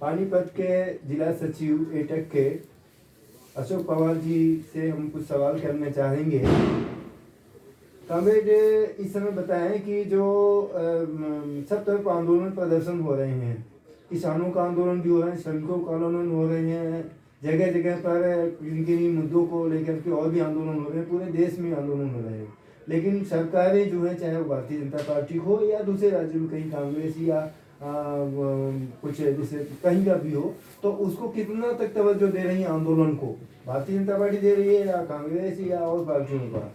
पानीपत के जिला सचिव एटक के अशोक पवार जी से हम कुछ सवाल करना चाहेंगे। कामरेड, इस समय बताएं कि जो सब तरफ आंदोलन प्रदर्शन हो रहे हैं, किसानों का आंदोलन भी हो रहा है, श्रमिकों का आंदोलन हो रहे हैं, जगह जगह पर किन किन मुद्दों को लेकर के और भी आंदोलन हो रहे हैं, पूरे देश में आंदोलन हो रहे हैं। लेकिन सरकारें जो है, चाहे वो भारतीय जनता पार्टी हो या दूसरे राज्यों में कहीं कांग्रेस या कुछ जैसे कहीं का भी हो, तो उसको कितना तक तवज्जो दे रही है आंदोलन को? भारतीय जनता पार्टी दे रही है या कांग्रेस या और पार्टियों का?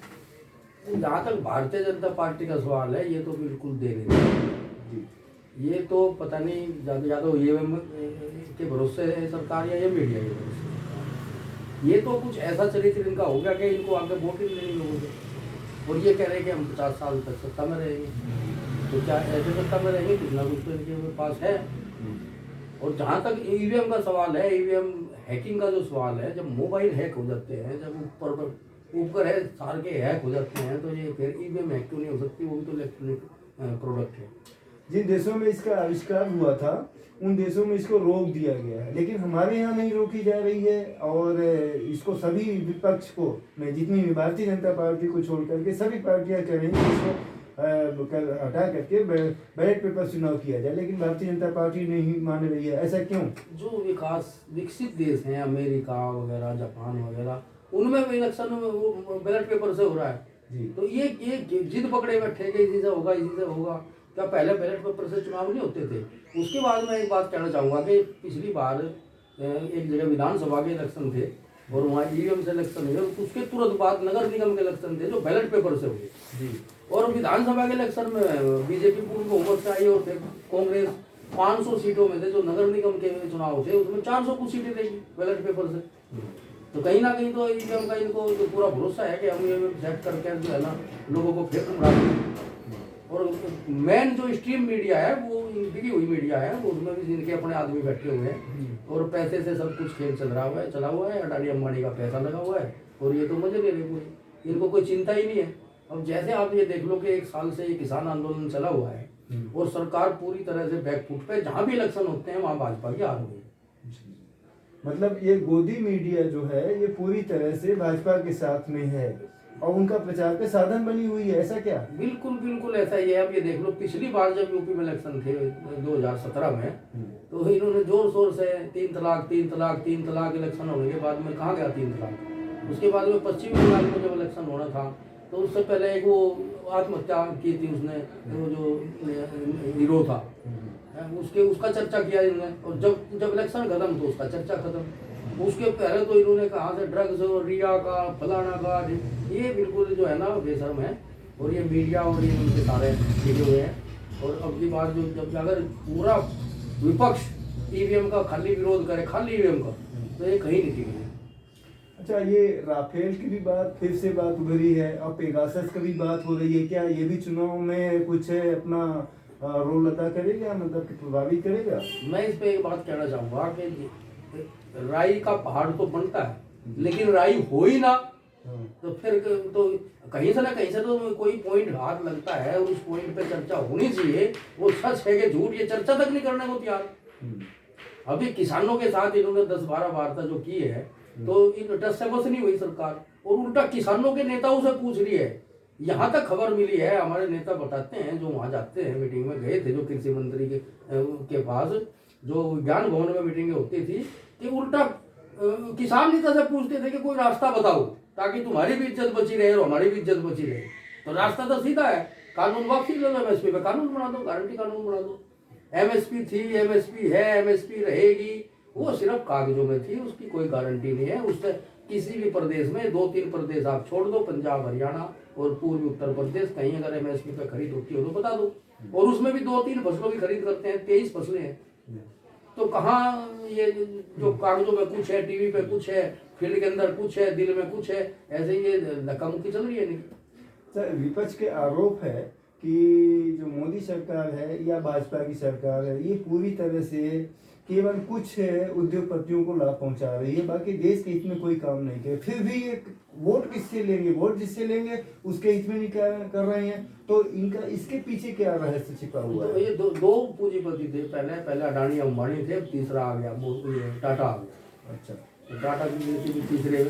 जहाँ तक भारतीय जनता पार्टी का सवाल है, ये तो बिल्कुल दे रही है। ये तो पता नहीं ज़्यादा ईवीएम के भरोसे है सरकार या ये मीडिया के भरोसे। ये तो कुछ ऐसा चरित्र इनका हो गया कि इनको आगे वोट ही नहीं लोगों से, और ये कह रहे हैं कि हम 50 साल तक सत्ता में रहेंगे। तो क्या ऐसे सत्ता में रहेंगे? कुछ ना कुछ तो इनके पास है। और जहाँ तक ईवीएम का सवाल है, ईवीएम हैकिंग का जो सवाल है, जब मोबाइल हैक हो जाते हैं, जब ऊपर है सार के हैक हो जाते हैं, तो ये फिर ईवीएम हैक क्यों नहीं हो सकती? वो भी तो इलेक्ट्रॉनिक प्रोडक्ट है। जिन देशों में इसका आविष्कार हुआ था उन देशों में इसको रोक दिया गया है, लेकिन हमारे यहाँ नहीं रोकी जा रही है। और इसको सभी विपक्ष को, मैं जितनी भी भारतीय जनता पार्टी को छोड़ करके सभी पार्टियां कह रही हैं इसको हटा करके बैलेट पेपर चुनाव किया जाए, लेकिन भारतीय जनता पार्टी नहीं मान रही है। ऐसा क्यों? जो विकसित देश हैं, अमेरिका वगैरह, जापान वगैरह, उनमें इलेक्शन वो बैलेट पेपर से हो रहा है जी। तो ये जिद पकड़े बैठे कि इसी से होगा, इसी से होगा। क्या पहले बैलेट पेपर से चुनाव नहीं होते थे? उसके बाद मैं एक बात कहना चाहूँगा कि पिछली बार एक जगह विधानसभा के इलेक्शन थे और वहाँ ईवीएम से इलेक्शन हुए, उसके तुरंत बाद नगर निगम के इलेक्शन थे जो बैलेट पेपर से हुए जी। और विधानसभा के इलेक्शन में बीजेपी पूर्ण बहुमत से आई और फिर कांग्रेस 500 सीटों में से जो नगर निगम के चुनाव थे उसमें 400 कुछ सीटें देगी बैलेट पेपर से। तो कहीं ना कहीं तो ईवीएम का इनको तो पूरा भरोसा है कि हम ईवीएम सेट करके जो है ना लोगों को फेंक उड़ा देंगे। और मेन जो स्ट्रीम मीडिया है वो बिकी हुई मीडिया है, वो उसमें भी इनके अपने आदमी बैठे हुए हैं और पैसे से सब कुछ खेल चला हुआ है। अडानी अंबानी का पैसा लगा हुआ है और ये तो मजे ले रहे पूरे, इनको कोई चिंता ही नहीं है। अब जैसे आप ये देख लो कि 1 साल से ये किसान आंदोलन चला हुआ है और सरकार पूरी तरह से बैकफुट पे, जहाँ भी इलेक्शन होते हैं वहाँ भाजपा की हार हुई है। मतलब ये गोदी मीडिया जो है ये पूरी तरह से भाजपा के साथ में है और उनका प्रचार के साधन बनी हुई है, ऐसा क्या? बिल्कुल बिल्कुल ऐसा ही है। अब ये देख लो, पिछली बार जब यूपी में इलेक्शन थे 2017 में, तो इन्होंने जोर शोर से 3 तलाक 3 तलाक 3 तलाक, इलेक्शन होने के बाद में कहाँ गया 3 तलाक? उसके बाद में पश्चिम बंगाल में जब इलेक्शन होना था तो उससे पहले एक वो आत्महत्या की थी उसने, वो जो हीरो था उसका चर्चा किया इन्होंने, और जब इलेक्शन खत्म तो उसका चर्चा खत्म। उसके पहले तो इन्होंने कहा से ड्रग्स और रिया का फलाना का, ये बिल्कुल जो है ना बेशर्म है। और ये मीडिया और ये उनके सारे टिके हुए हैं। और अब की बात जो जब अगर पूरा विपक्ष ईवीएम का खाली विरोध करे, खाली ईवीएम का, तो ये कहीं नहीं टिके। अच्छा, ये राफेल की भी बात फिर से बात उभरी है और पेगासस की भी बात हो रही है, क्या ये भी चुनाव में कुछ अपना रोल अदा करेगा, मतलब कि प्रभावित करेगा? मैं इस पे एक बात कहना चाहूँगा कि राई का पहाड़ तो बनता है लेकिन राई हो ही ना, तो फिर तो कहीं से ना कहीं से तो कोई पॉइंट हाथ लगता है और उस पॉइंट पे चर्चा होनी चाहिए। वो सच है कि झूठ, ये चर्चा तक नहीं करने को तैयार। अभी किसानों के साथ इन्होंने 10-12 वार्ता जो की है, तो इन टस से बस नहीं हुई सरकार, और उल्टा किसानों के नेताओं से पूछ रही है। यहाँ तक खबर मिली है, हमारे नेता बताते हैं जो वहाँ जाते हैं, मीटिंग में गए थे जो कृषि मंत्री के पास, जो ज्ञान भवन में मीटिंगें होती थी, कि उल्टा किसान नेता से पूछते थे कि कोई रास्ता बताओ ताकि तुम्हारी भी इज्जत बची रहे और हमारी भी इज्जत बची रहे। तो रास्ता तो सीधा है, कानून वापसी ले लो, एमएसपी पे कानून बना दो, गारंटी कानून बना दो। एमएसपी थी, एमएसपी है, एमएसपी रहेगी, वो सिर्फ कागजों में थी, उसकी कोई गारंटी नहीं है। उससे किसी भी प्रदेश में 2-3 प्रदेश आप छोड़ दो, पंजाब, हरियाणा और पूर्वी उत्तर प्रदेश, कहीं अगर एमएसपी पे खरीद होती हो तो बता दो। और उसमें भी 2-3 फसलों की खरीद करते हैं, 23 फसलें हैं। तो कहाँ ये जो कागजों में कुछ है, टीवी पे कुछ है, फील्ड के अंदर कुछ है, दिल में कुछ है, ऐसे ये धक्का मुक्की चल रही है। नहीं सर, विपक्ष के आरोप है कि जो मोदी सरकार है या भाजपा की सरकार है, ये पूरी तरह से केवल कुछ उद्योगपतियों को लाभ पहुंचा रही है, बाकी देश के हित में कोई काम नहीं करे। फिर भी ये वोट किससे लेंगे, वोट जिससे लेंगे उसके हित में नहीं कर रहे हैं। तो इनका इसके पीछे क्या रहस्य छिपा हुआ तो है? ये दो पूंजीपति थे, पहले अडानी अंबानी थे, अब तीसरा आ गया ये टाटा आ गया। अच्छा, तो टाटा की गिनती भी तीसरे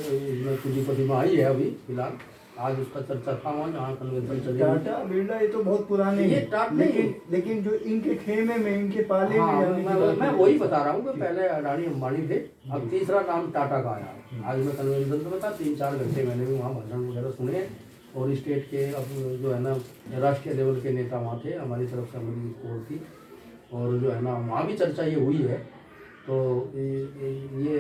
पूंजीपति में आई है अभी फिलहाल। आज उसका चर्चा था वहाँ जहाँ कन्वेंशन चली। टाटा बिरला ये तो बहुत पुराने ये हैं, टाटा लेकिन जो इनके खेमे में, इनके पाले में जाने की बात मैं है। वही बता रहा हूँ कि पहले अडानी अंबानी थे, अब तीसरा नाम टाटा का आया। आज मैं कन्वेंशन में था, 3-4 घंटे मैंने भी वहाँ भाषण वगैरह सुने हैं। और स्टेट के अब जो है ना राष्ट्रीय लेवल के नेता वहाँ थे, हमारी तरफ से हमारी स्कोर थी। और जो है ना वहाँ भी चर्चा ये हुई है। तो ये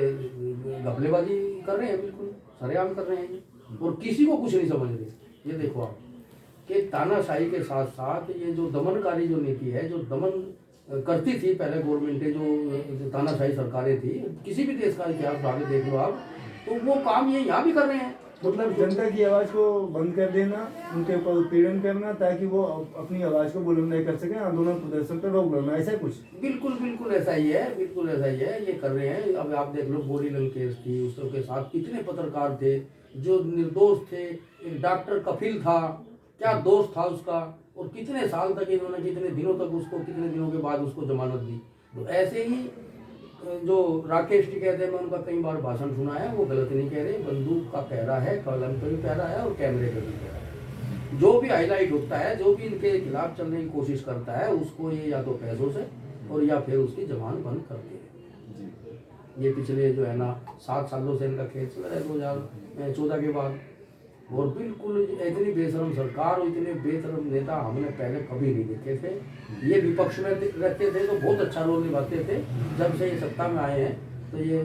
घपलेबाजी कर रहे हैं, बिल्कुल सरेआम कर रहे हैं ये, और किसी को कुछ नहीं समझ रहे। ये देखो आप कि तानाशाही के साथ साथ ये जो दमनकारी जो नीति है, जो दमन करती थी पहले गवर्नमेंटें, जो तानाशाही सरकारें थी, किसी भी देश का इतिहास आगे देख लो आप, तो वो काम ये यहाँ भी कर रहे हैं। मतलब जनता की आवाज को बंद कर देना, उनके ऊपर उत्पीड़न करना ताकि वो अपनी आवाज को बुलंद नहीं कर सके, आंदोलन प्रदर्शन पर रोक लगाना, ऐसा कुछ? बिल्कुल ऐसा ही है, बिल्कुल ऐसा ही है, ये कर रहे हैं। अब आप देख लो बोरीवल केस थी, उसके साथ कितने पत्रकार थे जो निर्दोष थे। एक डॉक्टर कपिल था, क्या दोष था उसका, और कितने साल तक इन्होंने, कितने दिनों तक उसको, कितने दिनों के बाद उसको जमानत दी। तो ऐसे ही जो राकेश टिकैत है, मैं उनका कई बार भाषण सुना है, वो गलत नहीं कह रहे। बंदूक का पहरा है, कलम पे भी पहरा है और कैमरे पे भी पहरा है। जो भी हाईलाइट होता है, जो भी इनके खिलाफ चलने की कोशिश करता है, उसको ये या तो पैसों से और या फिर उसकी जबान बंद करते हैं। ये पिछले जो है ना 7 सालों से इनका खेल चल रहा है, 2014 के बाद। और बिल्कुल इतनी बेशरम सरकार और इतने बेशरम नेता हमने पहले कभी नहीं देखे थे। ये विपक्ष में रहते थे तो बहुत अच्छा रोल निभाते थे, जब से ये सत्ता में आए हैं तो ये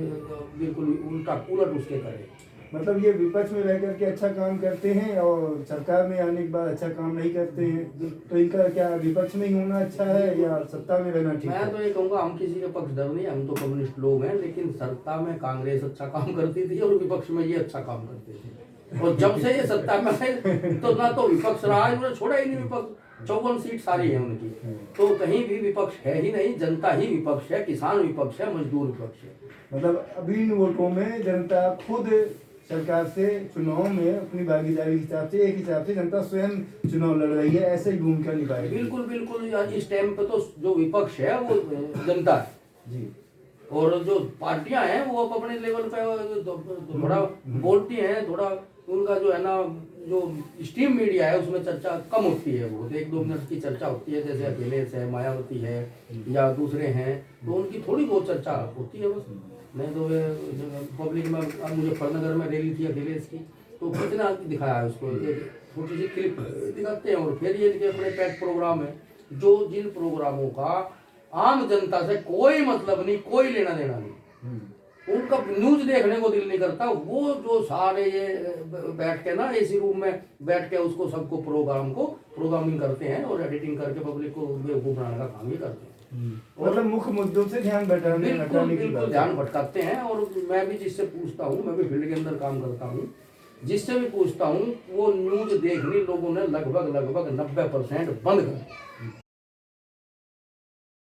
बिल्कुल उलट उसके करे। मतलब ये विपक्ष में रह करके अच्छा काम करते हैं और सरकार में आने के बाद अच्छा काम नहीं करते हैं। तो इनका क्या विपक्ष में ही होना अच्छा है या सत्ता में रहना ठीक है? मैं तो ये कहूँगा, हम किसी के पक्षधर नहीं, हम तो कम्युनिस्ट लोग हैं। लेकिन सत्ता में कांग्रेस अच्छा काम करती थी और विपक्ष में ये अच्छा काम करते थे। और जब से ये सत्ता में आए तो ना तो विपक्ष रहा है, उन्होंने छोड़ा ही नहीं विपक्ष। 54 सीट सारी है उनकी, तो कहीं भी विपक्ष है ही नहीं। जनता ही विपक्ष है, किसान विपक्ष है, मजदूर विपक्ष है। मतलब अभी इन वोटों में जनता खुद सरकार से चुनाव में अपनी भागीदारी के हिसाब से, एक हिसाब से जनता स्वयं चुनाव लड़ रही है, ऐसे ही भूमिका निभाएगी। बिल्कुल इस टाइम पे तो जो विपक्ष है वो जनता है जी। और जो पार्टियां हैं वो अपने लेवल पे थोड़ा बोलती हैं, थोड़ा उनका जो है ना, जो स्ट्रीम मीडिया है उसमें चर्चा कम होती है। वो 1-2 मिनट की चर्चा होती है, जैसे अखिलेश है, मायावती है या दूसरे हैं, तो उनकी थोड़ी बहुत चर्चा होती है बस। नहीं तो वे पब्लिक में, अब मुजफ्फरनगर में रैली थी अखिलेश की, तो कितना दिखाया है उसको, एक छोटी सी क्लिप दिखाते हैं। और फिर ये इनके अपने पेट प्रोग्राम है, जो जिन प्रोग्रामों का आम जनता से कोई मतलब नहीं, कोई लेना देना नहीं, उनका न्यूज देखने को दिल नहीं करता। वो जो सारे ये बैठ के ना एसी रूम में बैठ के उसको सबको प्रोग्रामिंग करते हैं और एडिटिंग करके पब्लिक को बेवकूफ बनाने का काम ही करते हैं। मतलब मुख्य मुद्दों से ध्यान हटाने की बात, ध्यान भटकाते हैं। और मैं भी जिससे पूछता हूँ, मैं भी फील्ड के अंदर काम करता हूँ, जिससे भी पूछता हूँ, वो न्यूज देखनी लोगों ने लगभग 90% बंद कर दी।